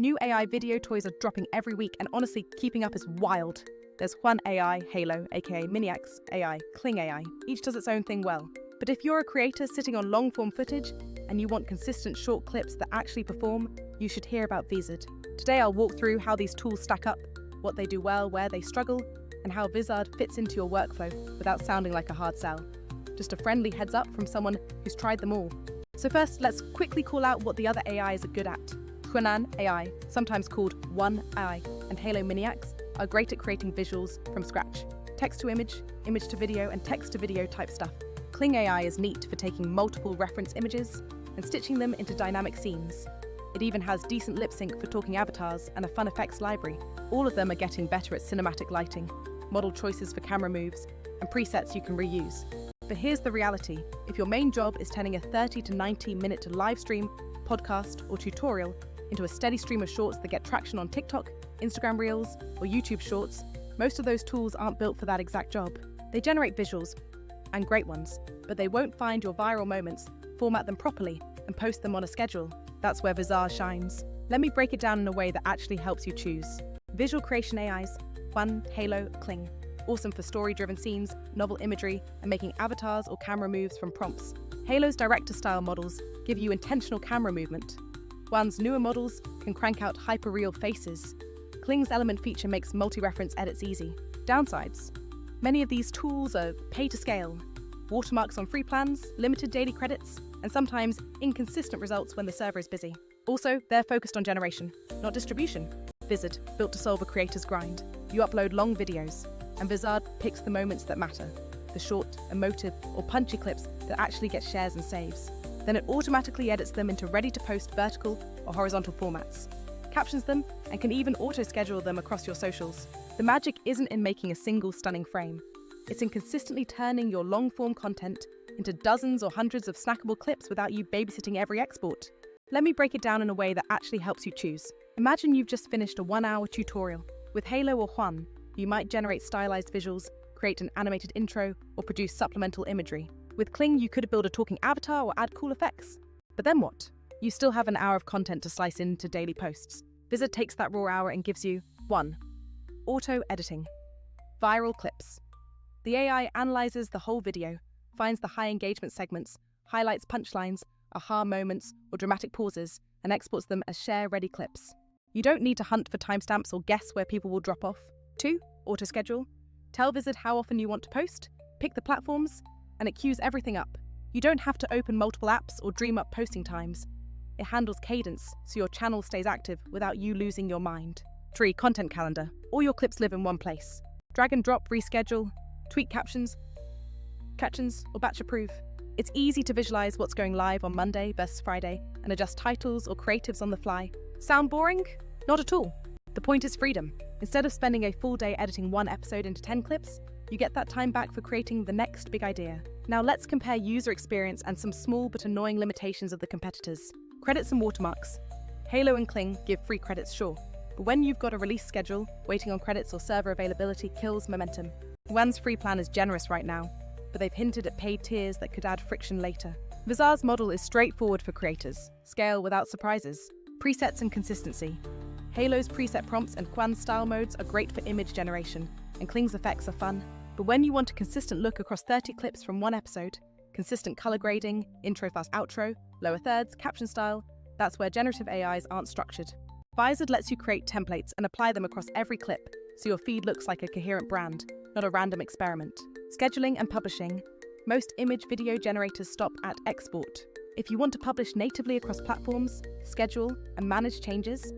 New AI video toys are dropping every week, and honestly, keeping up is wild. There's Juan AI, Halo, aka Miniax AI, Kling AI. Each does its own thing well. But if you're a creator sitting on long-form footage and you want consistent short clips that actually perform, you should hear about Vizard. Today I'll walk through how these tools stack up, what they do well, where they struggle, and how Vizard fits into your workflow without sounding like a hard sell. Just a friendly heads up from someone who's tried them all. So first, let's quickly call out what the other AIs are good at. Juan AI, sometimes called Juan AI, and Halo Miniax are great at creating visuals from scratch. Text to image, image to video, and text to video type stuff. Kling AI is neat for taking multiple reference images and stitching them into dynamic scenes. It even has decent lip sync for talking avatars and a fun effects library. All of them are getting better at cinematic lighting, model choices for camera moves, and presets you can reuse. But here's the reality. If your main job is turning a 30 to 90 minute live stream, podcast, or tutorial into a steady stream of shorts that get traction on TikTok, Instagram Reels, or YouTube Shorts, most of those tools aren't built for that exact job. They generate visuals, and great ones, but they won't find your viral moments, format them properly, and post them on a schedule. That's where Vizard shines. Let me break it down in a way that actually helps you choose. Visual creation AIs, Juan, Halo, Kling. Awesome for story-driven scenes, novel imagery, and making avatars or camera moves from prompts. Halo's director-style models give you intentional camera movement. Juan's newer models can crank out hyper-real faces. Kling's element feature makes multi-reference edits easy. Downsides. Many of these tools are pay to scale. Watermarks on free plans, limited daily credits, and sometimes inconsistent results when the server is busy. Also, they're focused on generation, not distribution. Vizard, built to solve a creator's grind. You upload long videos, and Vizard picks the moments that matter, the short, emotive, or punchy clips that actually get shares and saves. Then it automatically edits them into ready-to-post vertical or horizontal formats, captions them, and can even auto-schedule them across your socials. The magic isn't in making a single stunning frame. It's in consistently turning your long-form content into dozens or hundreds of snackable clips without you babysitting every export. Let me break it down in a way that actually helps you choose. Imagine you've just finished a 1-hour tutorial. With Halo or Juan, you might generate stylized visuals, create an animated intro, or produce supplemental imagery. With Kling, you could build a talking avatar or add cool effects. But then what? You still have an hour of content to slice into daily posts. Vizard takes that raw hour and gives you 1. Auto-editing. Viral clips. The AI analyzes the whole video, finds the high engagement segments, highlights punchlines, aha moments, or dramatic pauses, and exports them as share-ready clips. You don't need to hunt for timestamps or guess where people will drop off. 2. Auto-schedule. Tell Vizard how often you want to post, pick the platforms, and it queues everything up. You don't have to open multiple apps or dream up posting times. It handles cadence, so your channel stays active without you losing your mind. 3. Content calendar. All your clips live in one place. Drag and drop, reschedule, tweak captions, or batch approve. It's easy to visualize what's going live on Monday versus Friday and adjust titles or creatives on the fly. Sound boring? Not at all. The point is freedom. Instead of spending a full day editing one episode into 10 clips, you get that time back for creating the next big idea. Now let's compare user experience and some small but annoying limitations of the competitors. Credits and watermarks. Halo and Kling give free credits, sure, but when you've got a release schedule, waiting on credits or server availability kills momentum. Juan's free plan is generous right now, but they've hinted at paid tiers that could add friction later. Vizard's model is straightforward for creators, scale without surprises, presets and consistency. Halo's preset prompts and Juan's style modes are great for image generation, and Kling's effects are fun. But when you want a consistent look across 30 clips from one episode, consistent color grading, intro fast outro, lower thirds, caption style, that's where generative AIs aren't structured. Vizard lets you create templates and apply them across every clip, so your feed looks like a coherent brand, not a random experiment. Scheduling and publishing. Most image video generators stop at export. If you want to publish natively across platforms, schedule, and manage changes,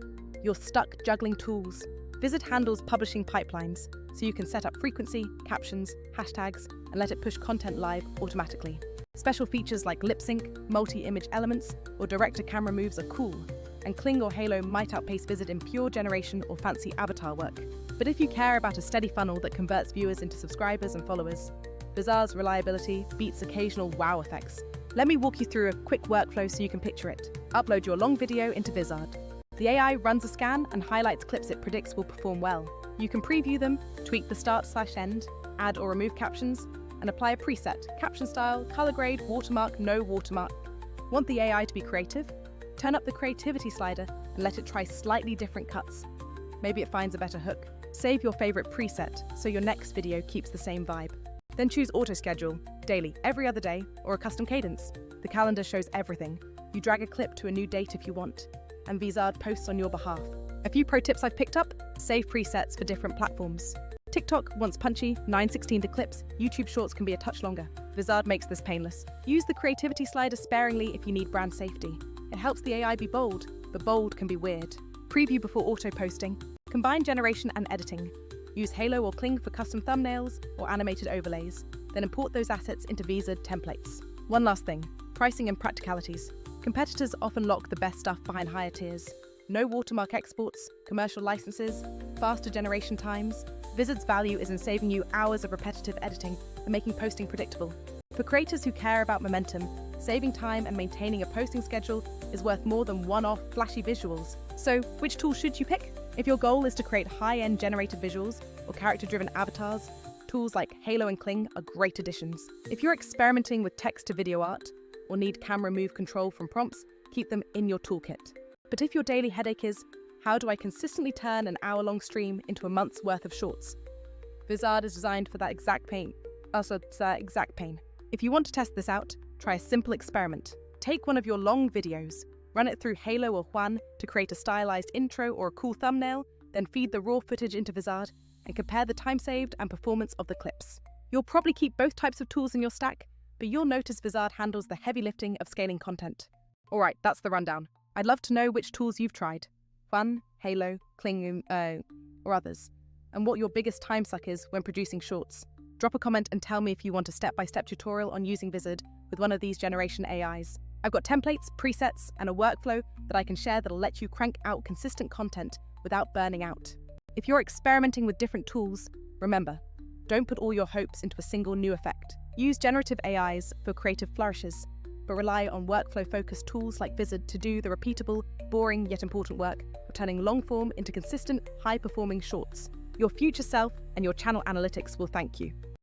you're stuck juggling tools. Vizard handles publishing pipelines, so you can set up frequency, captions, hashtags, and let it push content live automatically. Special features like lip sync, multi-image elements, or director-camera moves are cool, and Kling or Halo might outpace Vizard in pure generation or fancy avatar work. But if you care about a steady funnel that converts viewers into subscribers and followers, Vizard's reliability beats occasional wow effects. Let me walk you through a quick workflow so you can picture it. Upload your long video into Vizard. The AI runs a scan and highlights clips it predicts will perform well. You can preview them, tweak the start/end, add or remove captions, and apply a preset, caption style, color grade, watermark, no watermark. Want the AI to be creative? Turn up the creativity slider and let it try slightly different cuts. Maybe it finds a better hook. Save your favorite preset so your next video keeps the same vibe. Then choose auto schedule, daily, every other day, or a custom cadence. The calendar shows everything. You drag a clip to a new date if you want, and Vizard posts on your behalf. A few pro tips I've picked up: save presets for different platforms. TikTok wants punchy, 9:16 clips. YouTube Shorts can be a touch longer. Vizard makes this painless. Use the creativity slider sparingly if you need brand safety. It helps the AI be bold, but bold can be weird. Preview before auto-posting. Combine generation and editing. Use Halo or Kling for custom thumbnails or animated overlays. Then import those assets into Vizard templates. One last thing, pricing and practicalities. Competitors often lock the best stuff behind higher tiers. No watermark exports, commercial licenses, faster generation times. Vizard's value is in saving you hours of repetitive editing and making posting predictable. For creators who care about momentum, saving time and maintaining a posting schedule is worth more than one-off flashy visuals. So, which tool should you pick? If your goal is to create high-end generated visuals or character-driven avatars, tools like Halo and Kling are great additions. If you're experimenting with text-to-video art or need camera move control from prompts, keep them in your toolkit. But if your daily headache is, how do I consistently turn an hour-long stream into a month's worth of shorts? Vizard is designed for that exact pain. If you want to test this out, try a simple experiment. Take one of your long videos, run it through Halo or Juan to create a stylized intro or a cool thumbnail, then feed the raw footage into Vizard and compare the time saved and performance of the clips. You'll probably keep both types of tools in your stack, but you'll notice Vizard handles the heavy lifting of scaling content. Alright, that's the rundown. I'd love to know which tools you've tried. Juan, Halo, Kling, or others, and what your biggest time suck is when producing shorts. Drop a comment and tell me if you want a step-by-step tutorial on using Vizard with one of these generation AIs. I've got templates, presets, and a workflow that I can share that'll let you crank out consistent content without burning out. If you're experimenting with different tools, remember, don't put all your hopes into a single new effect. Use generative AIs for creative flourishes, but rely on workflow-focused tools like Vizard to do the repeatable, boring yet important work of turning long-form into consistent, high-performing shorts. Your future self and your channel analytics will thank you.